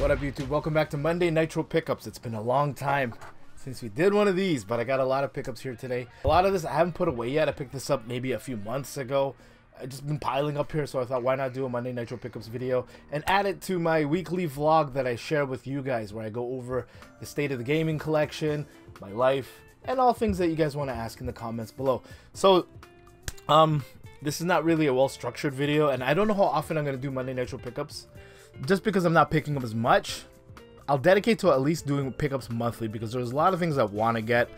What up, YouTube? Welcome back to Monday Nitro Pickups. It's been a long time since we did one of these, but I got a lot of pickups here today. A lot of this I haven't put away yet. I picked this up maybe a few months ago. I've just been piling up here, so I thought, why not do a Monday Nitro Pickups video and add it to my weekly vlog that I share with you guys, where I go over the state of the gaming collection, my life, and all things that you guys want to ask in the comments below. So, this is not really a well-structured video, and I don't know how often I'm going to do Monday Nitro Pickups. Just because I'm not picking up as much, I'll dedicate to at least doing pickups monthly, because there's a lot of things I want to get,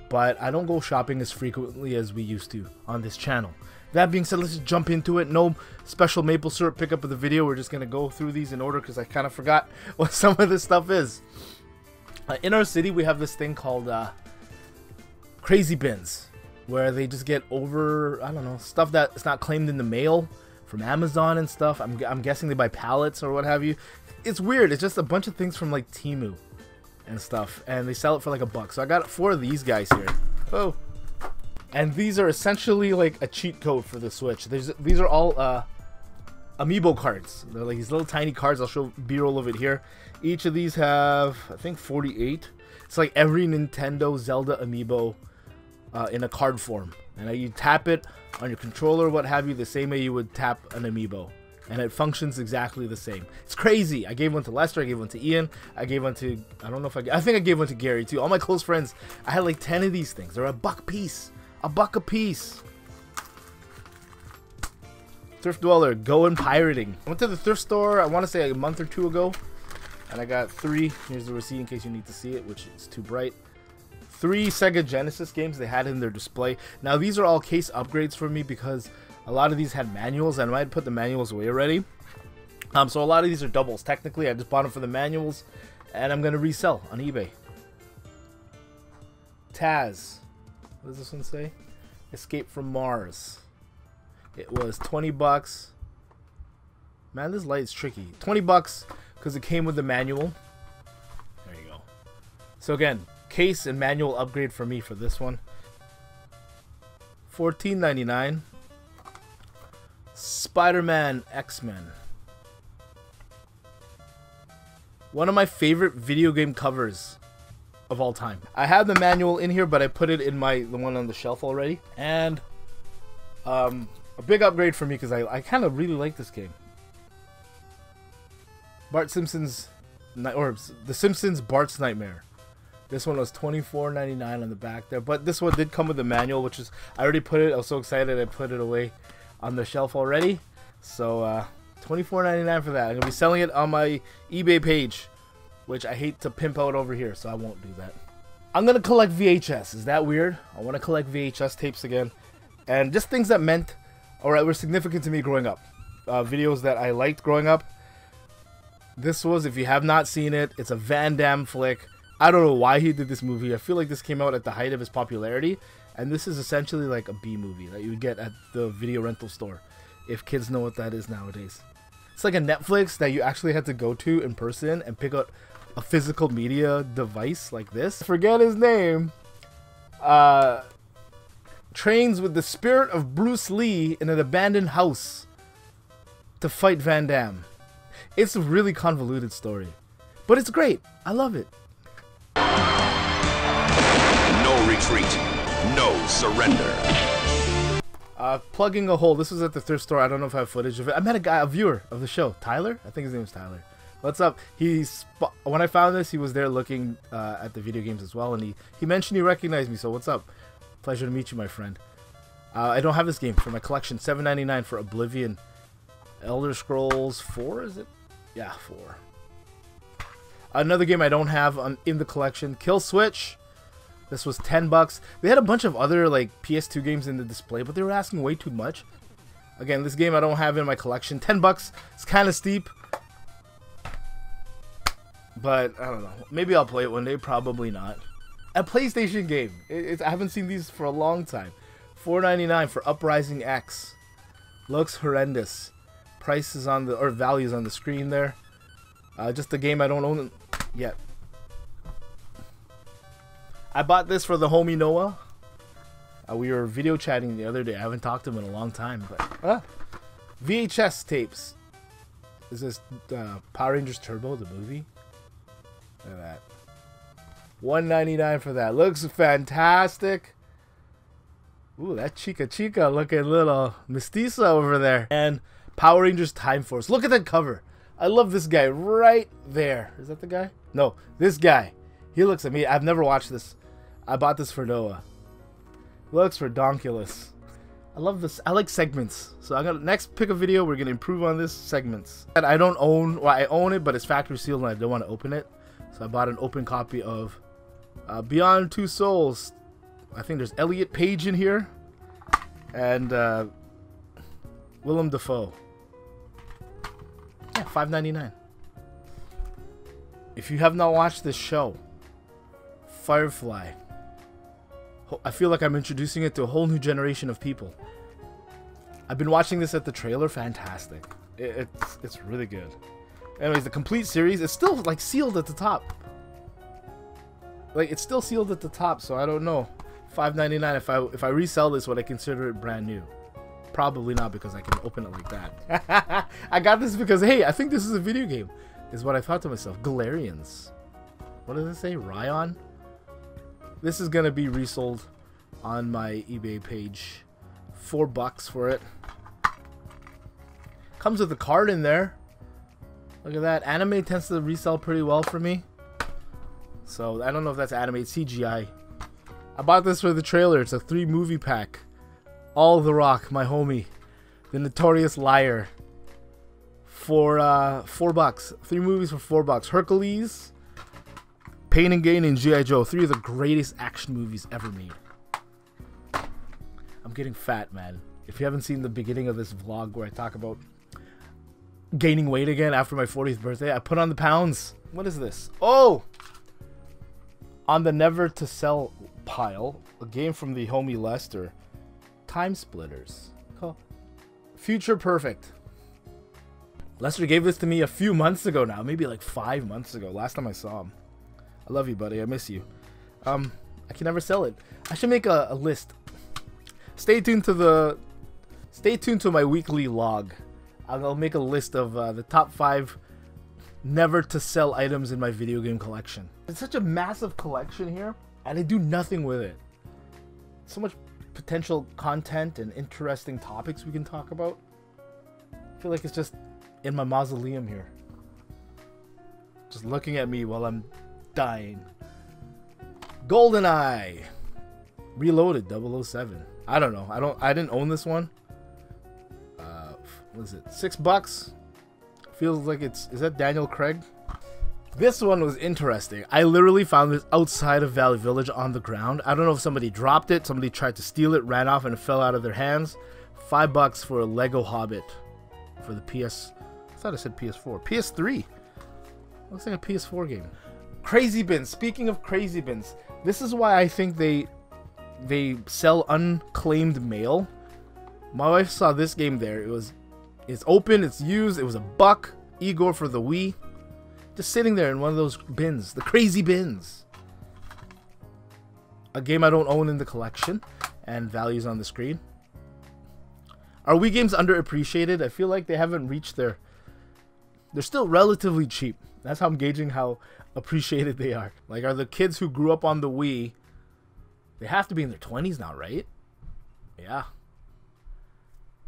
but I don't go shopping as frequently as we used to on this channel. That being said, let's just jump into it. No special maple syrup pickup of the video. We're just going to go through these in order because I kind of forgot what some of this stuff is. In our city, we have this thing called crazy bins, where they just get over, I don't know, stuff that's not claimed in the mail from Amazon and stuff. I'm guessing they buy pallets or what have you. It's weird. It's just a bunch of things from like Temu and stuff, and they sell it for like $1. So I got 4 of these guys here. Oh, and these are essentially like a cheat code for the Switch. These are all amiibo cards. They're like these little tiny cards. I'll show B-roll of it here. Each of these have, I think, 48. It's like every Nintendo Zelda amiibo in a card form, and you tap it on your controller, what have you, the same way you would tap an amiibo, and it functions exactly the same. It's crazy. I gave one to Lester, I gave one to Ian, I gave one to, I think I gave one to Gary too. All my close friends, I had like 10 of these things. They're $1 a piece. $1 a piece. Thrift Dweller, going pirating. I went to the thrift store, I want to say a month or 2 ago, and I got 3. Here's the receipt in case you need to see it, which is too bright. 3 Sega Genesis games they had in their display. Now these are all case upgrades for me because a lot of these had manuals, and I might put the manuals away already. So a lot of these are doubles. Technically, I just bought them for the manuals, and I'm gonna resell on eBay. Taz, what does this one say? Escape from Mars. It was $20. Man, this light is tricky. $20 because it came with the manual. There you go. So again, case and manual upgrade for me for this one. $14.99. Spider-Man X-Men. One of my favorite video game covers of all time. I have the manual in here, but I put it in the one on the shelf already. And a big upgrade for me because I kind of really like this game. Bart Simpson's, or The Simpsons Bart's Nightmare. This one was $24.99 on the back there, but this one did come with the manual, which is, I already put it, I was so excited I put it away on the shelf already. So $24.99 for that. I'm gonna be selling it on my eBay page, which I hate to pimp out over here, so I won't do that. I'm gonna collect VHS. Is that weird? I want to collect VHS tapes again, and just things that meant, alright, were significant to me growing up. Videos that I liked growing up. This was, if you have not seen it, it's a Van Damme flick. I don't know why he did this movie. I feel like this came out at the height of his popularity, and this is essentially like a B movie that you would get at the video rental store, if kids know what that is nowadays. It's like a Netflix that you actually had to go to in person and pick out a physical media device like this. Forget his name. Trains with the spirit of Bruce Lee in an abandoned house to fight Van Damme. It's a really convoluted story, but it's great. I love it. No retreat, no surrender. Plugging a hole. This was at the thrift store. I don't know if I have footage of it. I met a viewer of the show, Tyler. I think his name was Tyler. What's up? When I found this, he was there looking at the video games as well, and he mentioned he recognized me. So what's up? Pleasure to meet you, my friend. I don't have this game for my collection. $7.99 for Oblivion. Elder Scrolls 4, is it? Yeah, 4. Another game I don't have in the collection, Kill Switch. This was $10. They had a bunch of other like PS2 games in the display, but they were asking way too much. Again, this game I don't have in my collection. $10. It's kind of steep, but I don't know. Maybe I'll play it one day. Probably not. A PlayStation game. I haven't seen these for a long time. $4.99 for Uprising X. Looks horrendous. Price is on the, or values on the screen there. Just a game I don't own yet. I bought this for the homie Noah. We were video chatting the other day. I haven't talked to him in a long time, but VHS tapes. Is this Power Rangers Turbo, the movie? Look at that. $1.99 for that. Looks fantastic. Ooh, that Chica looking little mestiza over there. And Power Rangers Time Force. Look at that cover. I love this guy right there. Is that the guy? No, this guy. He looks at me. I've never watched this. I bought this for Noah. Looks redonkulous. I love this. I like segments. So I'm gonna next pick a video. We're gonna improve on this segments. And I don't own. Well, I own it, but it's factory sealed, and I don't want to open it. So I bought an open copy of Beyond Two Souls. I think there's Elliot Page in here, and Willem Dafoe. Yeah, $5.99. If you have not watched this show, Firefly, I feel like I'm introducing it to a whole new generation of people. I've been watching this at the trailer. Fantastic. It's really good. Anyways, the complete series is still like sealed at the top. Like it's still sealed at the top, so I don't know. $5.99. If I resell this, would I consider it brand new? Probably not, because I can open it like that. I got this because, hey, I think this is a video game, is what I thought to myself. Galarians. What does it say? Ryan? This is going to be resold on my eBay page. $4 for it. Comes with a card in there. Look at that. Anime tends to resell pretty well for me. So, I don't know if that's anime. It's CGI. I bought this for the trailer. It's a 3-movie pack. All The Rock, my homie, the Notorious Liar, for $4. 3 movies for $4. Hercules, Pain and Gain, and G.I. Joe. 3 of the greatest action movies ever made. I'm getting fat, man. If you haven't seen the beginning of this vlog where I talk about gaining weight again after my 40th birthday, I put on the pounds. What is this? Oh! On the never to sell pile, a game from the homie Lester. Time Splitters. Cool. Future Perfect. Lester gave this to me a few months ago now. Maybe like 5 months ago. Last time I saw him. I love you, buddy. I miss you. I can never sell it. I should make a list. Stay tuned to my weekly log. I'll make a list of the top 5 never to sell items in my video game collection. It's such a massive collection here, and I do nothing with it. So much potential content and interesting topics we can talk about. I feel like it's just in my mausoleum here, just looking at me while I'm dying. GoldenEye Reloaded 007. I don't know. I didn't own this one. What is it? $6. Feels like is that Daniel Craig? This one was interesting. I literally found this outside of Valley Village on the ground. I don't know if somebody dropped it, somebody tried to steal it, ran off, and it fell out of their hands. $5 for a Lego Hobbit for the PS. I thought I said PS4. PS3. Looks like a PS4 game. Crazy Bins. Speaking of Crazy Bins, this is why I think they sell unclaimed mail. My wife saw this game there. It's open, it's used. It was $1. Igor for the Wii. Just sitting there in one of those bins. The Crazy Bins. A game I don't own in the collection. And values on the screen. Are Wii games underappreciated? I feel like they haven't reached their... They're still relatively cheap. That's how I'm gauging how appreciated they are. Like, are the kids who grew up on the Wii... They have to be in their 20s now, right? Yeah.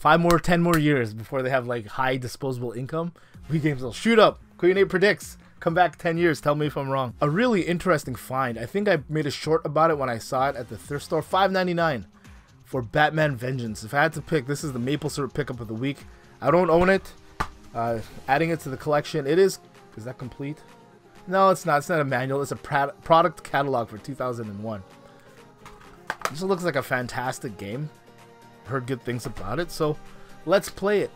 10 more years before they have like high disposable income. Wii games will shoot up. Queen 8 predicts. Come back 10 years. Tell me if I'm wrong. A really interesting find. I think I made a short about it when I saw it at the thrift store. $5.99 for Batman Vengeance. If I had to pick, this is the maple syrup pickup of the week. I don't own it. Adding it to the collection. It is. Is that complete? No, it's not. It's not a manual. It's a product catalog for 2001. This looks like a fantastic game. Heard good things about it, so let's play it.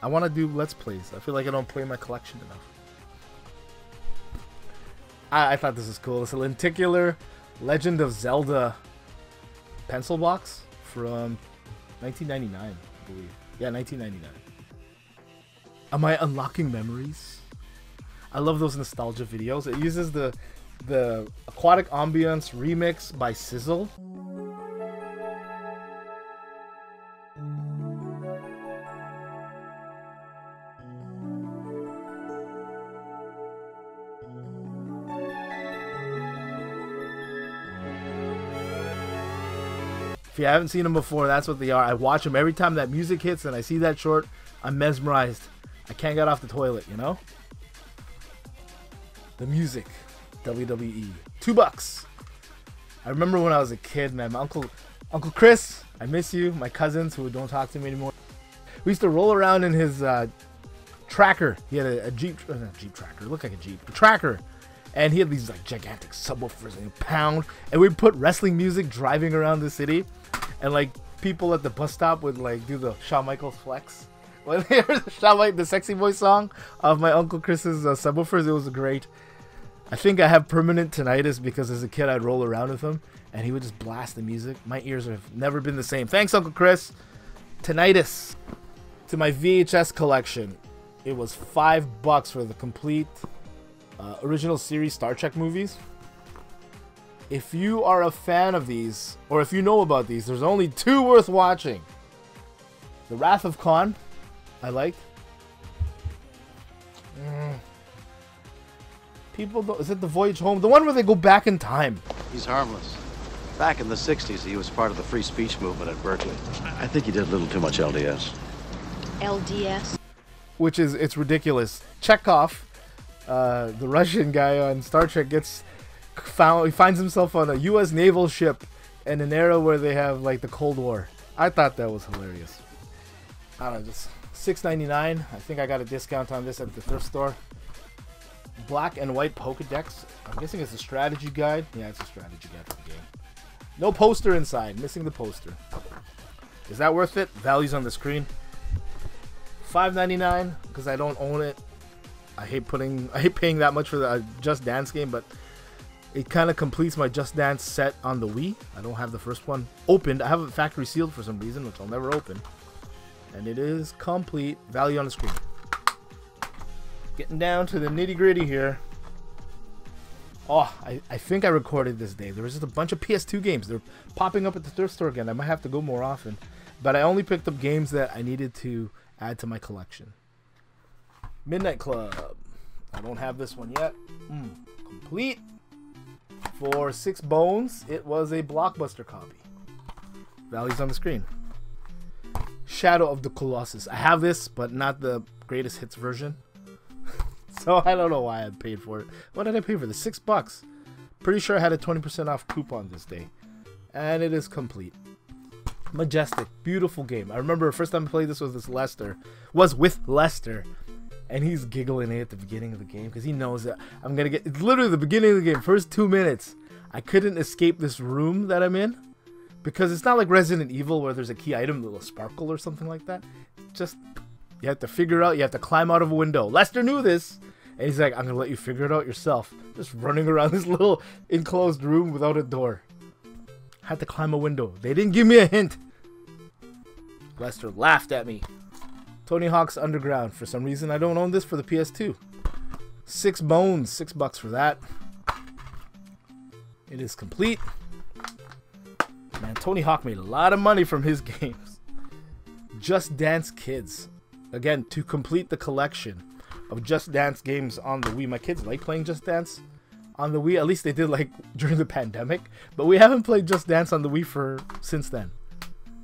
I want to do let's plays. I feel like I don't play my collection enough. I thought this was cool. It's a lenticular Legend of Zelda pencil box from 1999, I believe. Yeah, 1999. Am I unlocking memories? I love those nostalgia videos. It uses the Aquatic Ambience remix by Sizzle. If you haven't seen them before, that's what they are. I watch them every time that music hits and I see that short. I'm mesmerized. I can't get off the toilet, you know? The music. WWE. $2. I remember when I was a kid, man. My Uncle Chris, I miss you. My cousins who don't talk to me anymore. We used to roll around in his tracker. He had a Jeep, not a Jeep tracker. It looked like a Jeep. A tracker. And he had these like gigantic subwoofers and pound. And we'd put wrestling music driving around the city. And like people at the bus stop would like do the Shawn Michaels flex. When they heard the Sexy Boy song of my Uncle Chris's subwoofers, it was great. I think I have permanent tinnitus because as a kid I'd roll around with him and he would just blast the music. My ears have never been the same. Thanks, Uncle Chris. Tinnitus. To my VHS collection, it was $5 for the complete original series Star Trek movies. If you are a fan of these, or if you know about these, there's only 2 worth watching. The Wrath of Khan, I liked. People don't, is it The Voyage Home? The one where they go back in time. He's harmless. Back in the 60s, he was part of the free speech movement at Berkeley. I think he did a little too much LDS. LDS? Which is, it's ridiculous. Chekhov, the Russian guy on Star Trek, he finds himself on a U.S. naval ship in an era where they have like the Cold War. I thought that was hilarious. I don't know, just $6.99. I think I got a discount on this at the thrift store. Black and white Pokedex. I'm guessing it's a strategy guide. Yeah, it's a strategy guide for the game. No poster inside. Missing the poster. Is that worth it? Values on the screen. $5.99 because I don't own it. I hate paying that much for the Just Dance game, but it kind of completes my Just Dance set on the Wii. I don't have the first one opened. I have it factory sealed for some reason, which I'll never open. And it is complete. Value on the screen. Getting down to the nitty gritty here. Oh, I think I recorded this day. There was just a bunch of PS2 games. They're popping up at the thrift store again. I might have to go more often. But I only picked up games that I needed to add to my collection. Midnight Club. I don't have this one yet. Complete. For 6 bones, it was a Blockbuster copy. Values on the screen. Shadow of the Colossus. I have this, but not the greatest hits version. So I don't know why I paid for it. What did I pay for this? $6. Pretty sure I had a 20% off coupon this day. And it is complete. Majestic. Beautiful game. I remember the first time I played this was with Lester. And he's giggling at the beginning of the game because he knows that I'm going to get... It's literally the beginning of the game. First 2 minutes. I couldn't escape this room that I'm in. Because it's not like Resident Evil where there's a key item that will sparkle or something like that. Just... You have to figure out, you have to climb out of a window. Lester knew this. And he's like, I'm going to let you figure it out yourself. Just running around this little enclosed room without a door. Had to climb a window. They didn't give me a hint. Lester laughed at me. Tony Hawk's Underground. For some reason, I don't own this for the PS2. 6 bones. $6 for that. It is complete. Man, Tony Hawk made a lot of money from his games. Just Dance Kids. Again, to complete the collection of Just Dance games on the Wii. My kids like playing Just Dance on the Wii. At least they did like during the pandemic. But we haven't played Just Dance on the Wii since then.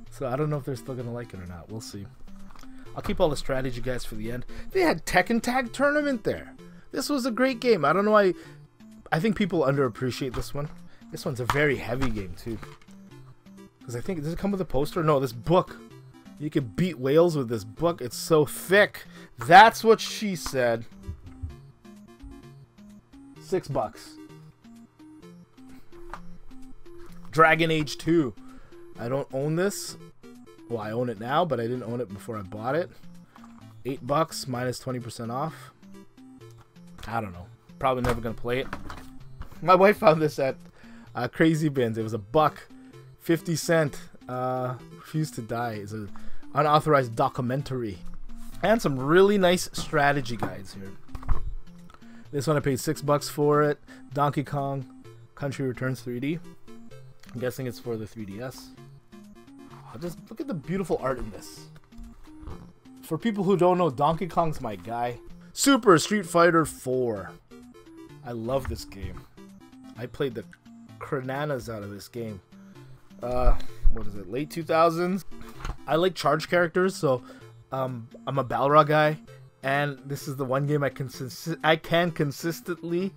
So I don't know if they're still going to like it or not. We'll see. I'll keep all the strategy guys for the end. They had Tekken Tag Tournament there. This was a great game. I don't know why. I think people underappreciate this one. This one's a very heavy game too. Because I think, does it come with a poster? No, this book. You can beat whales with this book. It's so thick. That's what she said. $6. Dragon Age 2. I don't own this. Well, I own it now, but I didn't own it before I bought it. $8 minus 20% off. I don't know. Probably never gonna play it. My wife found this at Crazy Bins. It was $1. 50 cent. Refused to Die. It's an unauthorized documentary. And some really nice strategy guides here. This one I paid $6 for it. Donkey Kong Country Returns 3D. I'm guessing it's for the 3DS. Just look at the beautiful art in this. For people who don't know, Donkey Kong's my guy. Super Street Fighter 4. I love this game. I played the crananas out of this game. what is it, late 2000s. I like charge characters, so I'm a Balrog guy, and this is the one game I can consistently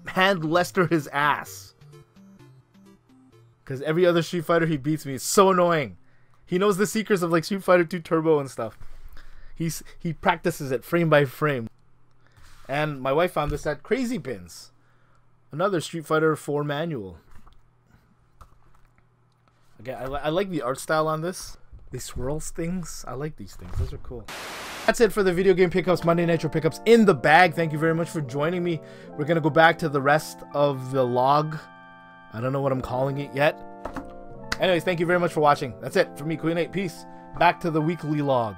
hand Lester his ass. Because every other Street Fighter he beats me is so annoying. He knows the secrets of like Street Fighter 2 Turbo and stuff. He practices it frame by frame. And my wife found this at Crazy Pins, another Street Fighter 4 manual. Again, I like the art style on this. They swirls things. I like these things. Those are cool. That's it for the video game pickups, Monday Nitro Pickups in the bag. Thank you very much for joining me. We're going to go back to the rest of the log. I don't know what I'm calling it yet. Anyways, thank you very much for watching. That's it for me, Queen 8. Peace. Back to the weekly log.